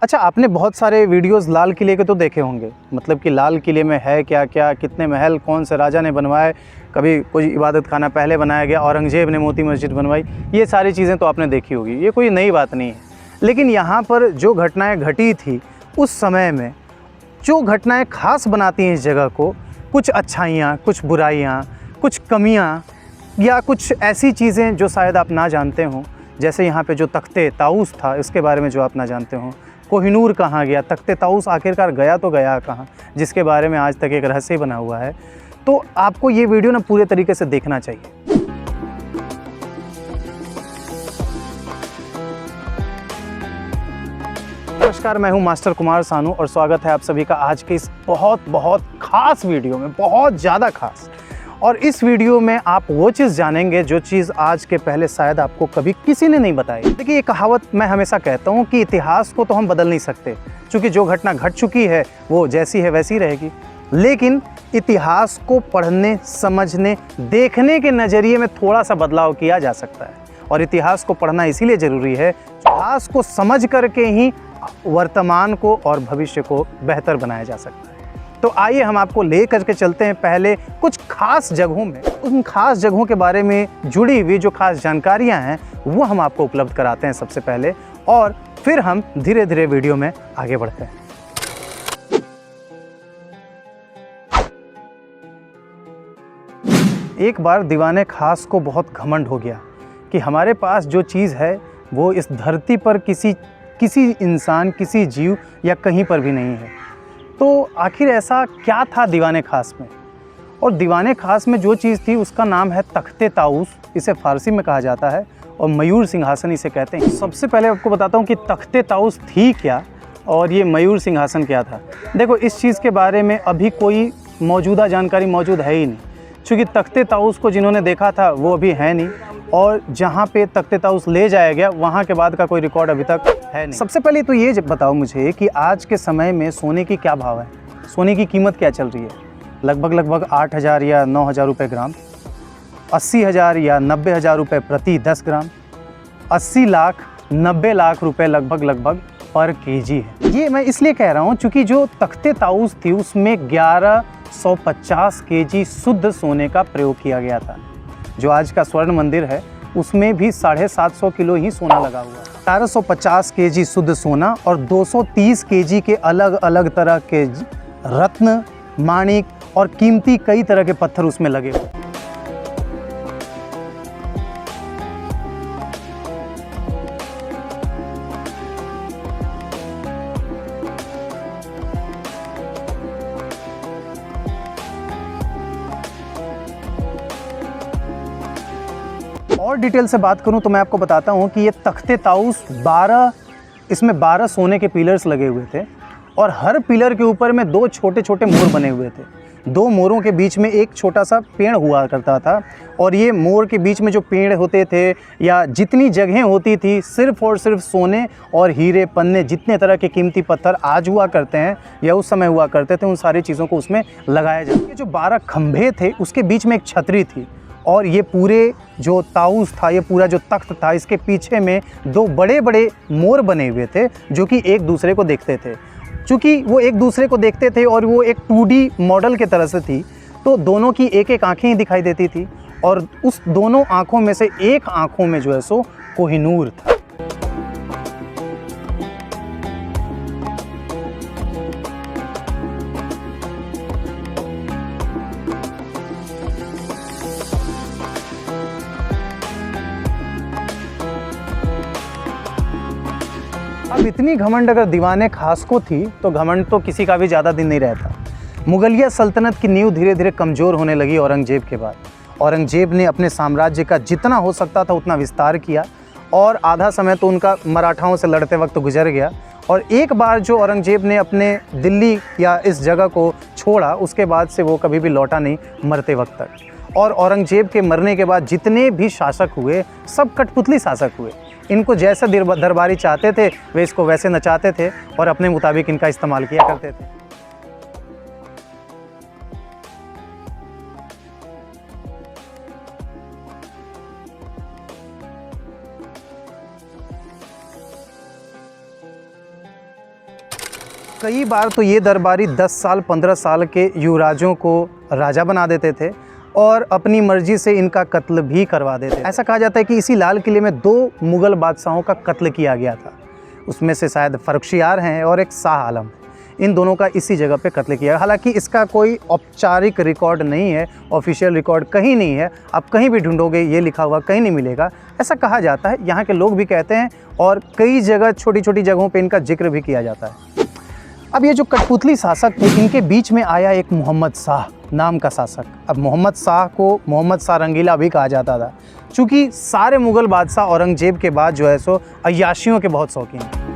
अच्छा, आपने बहुत सारे वीडियोस लाल किले के तो देखे होंगे, मतलब कि लाल किले में है क्या क्या, कितने महल कौन से राजा ने बनवाए, कभी कोई इबादत खाना पहले बनाया गया, औरंगज़ेब ने मोती मस्जिद बनवाई, ये सारी चीज़ें तो आपने देखी होगी, ये कोई नई बात नहीं है। लेकिन यहाँ पर जो घटनाएँ घटी थी उस समय में, जो घटनाएँ ख़ास बनाती हैं इस जगह को, कुछ अच्छाइयाँ, कुछ बुराइयाँ, कुछ कमियाँ या कुछ ऐसी चीज़ें जो शायद आप ना जानते हों, जैसे यहाँ पे जो तख्ते ताऊस था इसके बारे में जो आप ना जानते हों, कोहिनूर कहाँ गया, तख्ते ताऊस आखिरकार गया तो गया कहाँ, जिसके बारे में आज तक एक रहस्य बना हुआ है। तो आपको ये वीडियो ना पूरे तरीके से देखना चाहिए। नमस्कार, मैं हूं मास्टर कुमार सानू और स्वागत है आप सभी का आज के इस बहुत खास वीडियो में, बहुत ज़्यादा खास। और इस वीडियो में आप वो चीज़ जानेंगे जो चीज़ आज के पहले शायद आपको कभी किसी ने नहीं बताई। देखिए, ये कहावत मैं हमेशा कहता हूँ कि इतिहास को तो हम बदल नहीं सकते, क्योंकि जो घटना घट चुकी है वो जैसी है वैसी रहेगी। लेकिन इतिहास को पढ़ने, समझने, देखने के नज़रिए में थोड़ा सा बदलाव किया जा सकता है। और इतिहास को पढ़ना इसीलिए ज़रूरी है, इतिहास को समझ करके ही वर्तमान को और भविष्य को बेहतर बनाया जा सकता है। तो आइए हम आपको ले करके चलते हैं पहले कुछ खास जगहों में। उन खास जगहों के बारे में जुड़ी हुई जो खास जानकारियां हैं वो हम आपको उपलब्ध कराते हैं सबसे पहले, और फिर हम धीरे धीरे वीडियो में आगे बढ़ते हैं। एक बार दीवाने खास को बहुत घमंड हो गया कि हमारे पास जो चीज़ है वो इस धरती पर किसी इंसान, किसी जीव या कहीं पर भी नहीं है। तो आखिर ऐसा क्या था दीवाने खास में? और दीवाने खास में जो चीज़ थी उसका नाम है तख्ते ताऊस, इसे फ़ारसी में कहा जाता है, और मयूर सिंहासन इसे कहते हैं। सबसे पहले आपको बताता हूँ कि तख्ते ताऊस थी क्या और ये मयूर सिंहासन क्या था। देखो, इस चीज़ के बारे में अभी कोई मौजूदा जानकारी मौजूद है ही नहीं, क्योंकि तख्ते ताऊस को जिन्होंने देखा था वो अभी है नहीं, और जहाँ पे तख्ते ताऊस ले जाया गया वहाँ के बाद का कोई रिकॉर्ड अभी तक है नहीं। सबसे पहले तो ये बताओ मुझे कि आज के समय में सोने की क्या भाव है, सोने की कीमत क्या चल रही है? लगभग 8,000 या 9,000 रुपये ग्राम, 80,000 या 90,000 रुपये प्रति 10 ग्राम, 80 लाख 90 लाख रुपये लगभग पर केजी है। ये मैं इसलिए कह रहा हूँ क्योंकि जो तख्ते ताऊस थी उसमें 1150 केजी शुद्ध सोने का प्रयोग किया गया था। जो आज का स्वर्ण मंदिर है उसमें भी 750 किलो ही सोना लगा हुआ है। 450 केजी शुद्ध सोना और 230 केजी के अलग अलग तरह के रत्न, माणिक और कीमती कई तरह के पत्थर उसमें लगे हुए। और डिटेल से बात करूं तो मैं आपको बताता हूं कि ये तख्ते ताऊस 12 सोने के पिलर्स लगे हुए थे, और हर पिलर के ऊपर में 2 छोटे छोटे मोर बने हुए थे। 2 मोरों के बीच में एक छोटा सा पेड़ हुआ करता था, और ये मोर के बीच में जो पेड़ होते थे या जितनी जगहें होती थी, सिर्फ और सिर्फ सोने और हीरे, पन्ने, जितने तरह के कीमती पत्थर आज हुआ करते हैं या उस समय हुआ करते थे, उन सारी चीज़ों को उसमें लगाया जाता। ये जो 12 खंभे थे उसके बीच में एक छतरी थी, और ये पूरे जो ताऊस था, ये पूरा जो तख्त था, इसके पीछे में 2 बड़े बड़े मोर बने हुए थे जो कि एक दूसरे को देखते थे। चूँकि वो एक दूसरे को देखते थे और वो एक 2D मॉडल के तरह से थी, तो दोनों की एक एक आँखें ही दिखाई देती थी, और उस दोनों आँखों में से एक आँखों में जो है सो कोहिनूर था। अब इतनी घमंड अगर दीवाने खास को थी तो घमंड तो किसी का भी ज़्यादा दिन नहीं रहता। मुगलिया सल्तनत की नींव धीरे धीरे कमज़ोर होने लगी औरंगज़ेब के बाद। औरंगज़ेब ने अपने साम्राज्य का जितना हो सकता था उतना विस्तार किया, और आधा समय तो उनका मराठाओं से लड़ते वक्त गुजर गया। और एक बार जो औरंगज़ेब ने अपने दिल्ली या इस जगह को छोड़ा, उसके बाद से वो कभी भी लौटा नहीं मरते वक्त तक। और औरंगज़ेब के मरने के बाद जितने भी शासक हुए सब कठपुतली शासक हुए। इनको जैसे दरबारी चाहते थे वे इसको वैसे नचाते थे और अपने मुताबिक इनका इस्तेमाल किया करते थे। कई बार तो ये दरबारी 10 साल 15 साल के युवराजों को राजा बना देते थे और अपनी मर्जी से इनका कत्ल भी करवा देते। ऐसा कहा जाता है कि इसी लाल किले में 2 मुग़ल बादशाहों का कत्ल किया गया था। उसमें से शायद फ़र्रुखशियार हैं और एक शाह आलम। इन दोनों का इसी जगह पे कत्ल किया। हालांकि इसका कोई औपचारिक रिकॉर्ड नहीं है, ऑफिशियल रिकॉर्ड कहीं नहीं है। आप कहीं भी ढूंढोगे ये लिखा हुआ कहीं नहीं मिलेगा। ऐसा कहा जाता है, यहाँ के लोग भी कहते हैं और कई जगह छोटी छोटी जगहों पे इनका जिक्र भी किया जाता है। अब ये जो कठपुतली शासक थे, इनके बीच में आया एक मोहम्मद शाह नाम का शासक। अब मोहम्मद शाह को मोहम्मद शाह रंगीला भी कहा जाता था, चूँकि सारे मुग़ल बादशाह औरंगज़ेब के बाद जो है सो अय्याशियों के बहुत शौकीन हैं।